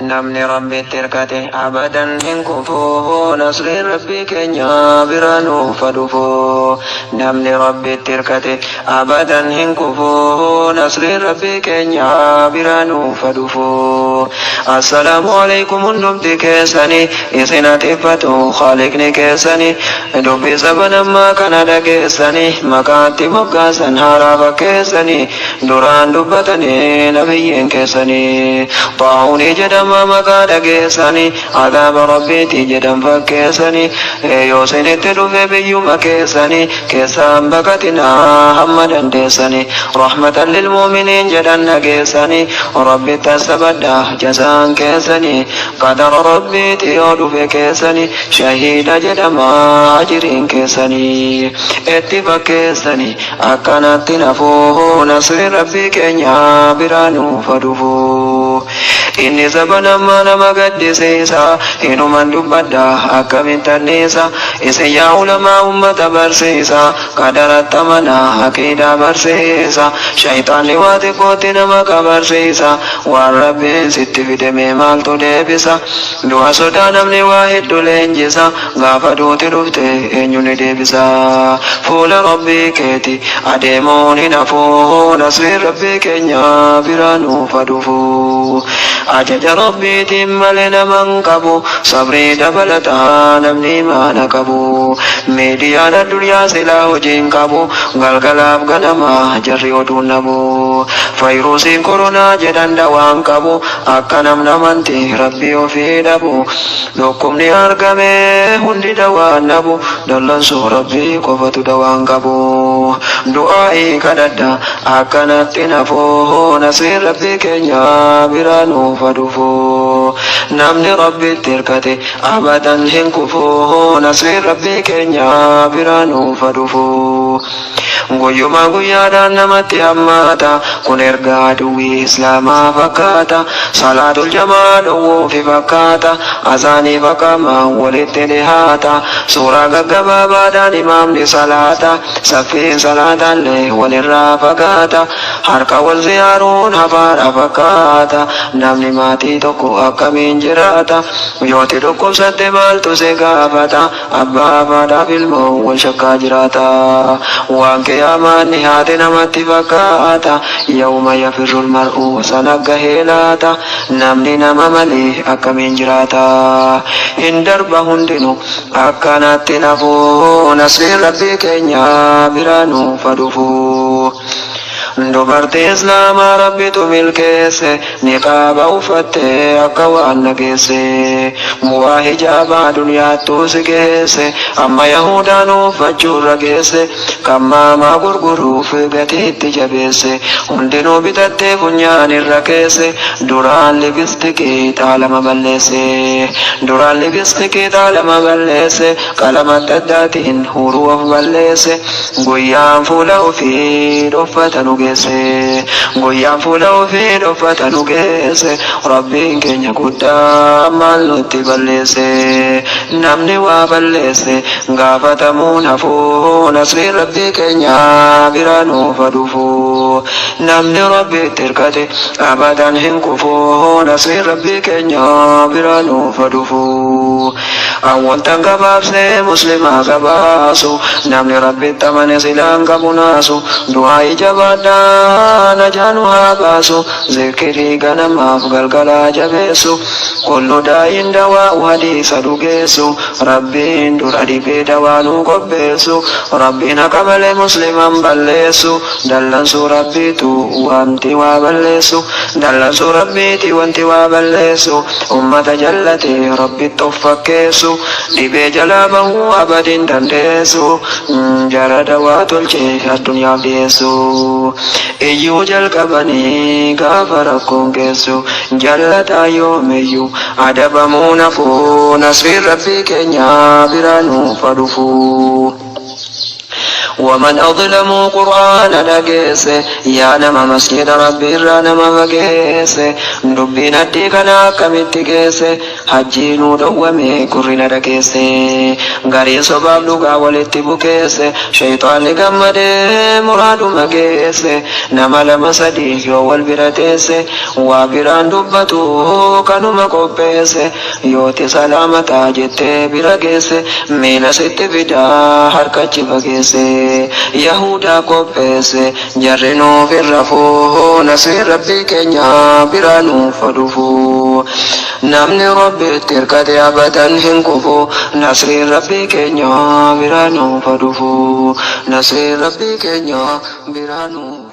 namni rabbitti hirkate abadan hin kufu nasri rabbi keenya bira nuuf dhufu namni rabbitti hirkate abadan hin kufu nasri rabbi keenya bira nuuf dhufu assalaamu alaykum hundumti keessanii isin atiffatu khaliqni keessanii dubbii sabanammaa kana dhageessanii maqaatti moggaasan haaraa keessanii duraan dubbatanii nabiyyiin keessanii xaa'uunii jedhama maqaa dhageessanii adaaba rabbiitii jedhan fakkeessanii yoo isinitti dhufe biyyuma keessanii keessaan baqatinaa hamma dandeessanii rahmatan lilmuuminiin jedhan dhageessanii rabbitti asabadha jasaan keessanii qadara rabbiitii yoo dhufe keessanii shahiida jedhama ajiriin keessanii itti fakkeessanii akkanatti nafuu nasri rabbii keenya bira nuuf dhufu inni sabanammaa nama gaddisiisa hinuman dubbadha akkamitti anniisa isin yaa ulamaa ummata barsiisa qadaratti amanaa aqiidaa barsiisa shayxaanni waa xiqqootti nama qabarsiisa waan rabbiin sitti fidame maaltu deebisa du'a sodaa namni waa hedduu leenjisa gaafa duuti dhufte eenyu ni deebisa fuula rabbii keeti adeemuun hin hafuu nasri rabbii keenya bira nuuf dhufu ajaja rabbiitiin malee naman qabu sabrii dabalataa namni maana qabu miidiyaan addunyaa silaa hojiin qabu galgalaaf ganama jarri oduun nabu fayruusiin koronaa jedhan dawaan qabu akka namnamanti rabbii ofii dhabu dhukkubni argame hundi dawaan nabu dallansuu rabbii qofatu dawaan qabu du'aa'ii kadhadha akkanatti nafuu nasri rabbii keenya bira nuuf dhufu namni rabbitti hirkate abadan hin kufu nasri rabbii keenya bira nuuf dhufu guyyuma guyyaadhaan namatti hammaata kun ergaa aduwwii islaamaa fakkaata salaatul jamaa dhowwuufi fakkaata azaanii faqamaa walitti dhihaata suuraa gaggabaabaadhaan imaamni salaata saffiin salaataallee walirraa fagaata harka wal ziyaaruun hafaadha fakkaata namni maatii tokko akkamiin jiraata yooti dhukkubsatte maaltu si gaafata abbaa haadhaaf ilmoo wal shakkaa jiraata waan qiyaamaan haati namatti fakkaata yawma yafirrul mar'u sanagga heelaata namni nama malee akkamiin jiraata hin darba hundinu akkanatti nafuu nasri rabbii keenya bira nuuf dhufu dubartii islaamaa rabbitu milkeesse niqaaba uffatte akka waan nageesse bu'aa hijaabaa duniyaattuu si geesse amma yahudaan uffachuurra geesse kan maamaa gurguruuf gatiitti jabeesse hundinuu bitattee funyaan irra keesse duraan libistiqii xaalama balleesse duraan libistiqii xaalama balleesse qalama adda addaatiin huruu of balleesse guyyaan fuula ofii dhoffatanu guyyaan fuula ofii dhoffatanu geesse rabbiin keenya guddaa maal nutti balleesse namni waa balleesse gaafatamuun hafuu nasri rabbii keenya bira nuuf dhufu namni rabbitti hirkate abadan hin kufu nasri rabbii keenya bira nuuf dhufu awwaltan gabaabsee muslimaa gabaasu namni rabbitti amane silaan qabu naasu du'aa ijabaadha najaanu haa baasu zikirii ganamaaf galgalaa jabeessu kullu daayin dawaa hadiisa dhugeessu rabbiin dura dhibee dawaa nuu qopheessu rabbiin akka malee musliman balleessu dallansuu rabbiitu wanti waa balleessu dallansuu rabbiiti wanti waa balleessu ummata jallate rabbitti of fakkeessu dhibee jalaa bahuu abadiin dandeessu jara dawaa tolchee addunyaaf dhiyeessu iyyuu jalqabanii gaafa rakkoon geessu jallataa yoomiyyuu adabamuu nafuu nasri rabbii keenya bira nuuf dhufu ومن أظلم قرآن نجيس يا نما مسجد ربي نما فجيس دبنا تيكنا كمت جيس حجينو دوامي كرنا ركيس غاري سباب لغا ولتبو كيس شيطان لقمد مراد مجيس نما لما صديق يوال براتيس وابران دبتو كانوا مكوبيس يوتي سلامة جت برقيس مين ست فدا حركة بقيس يهودا كوبيس جرنو في الرفو نصير ربي كنيا برانو فدفو نمني ربي تركة أبدا هنكفو نصير ربي كنيا برانو فدفو نصير ربي كنيا برانو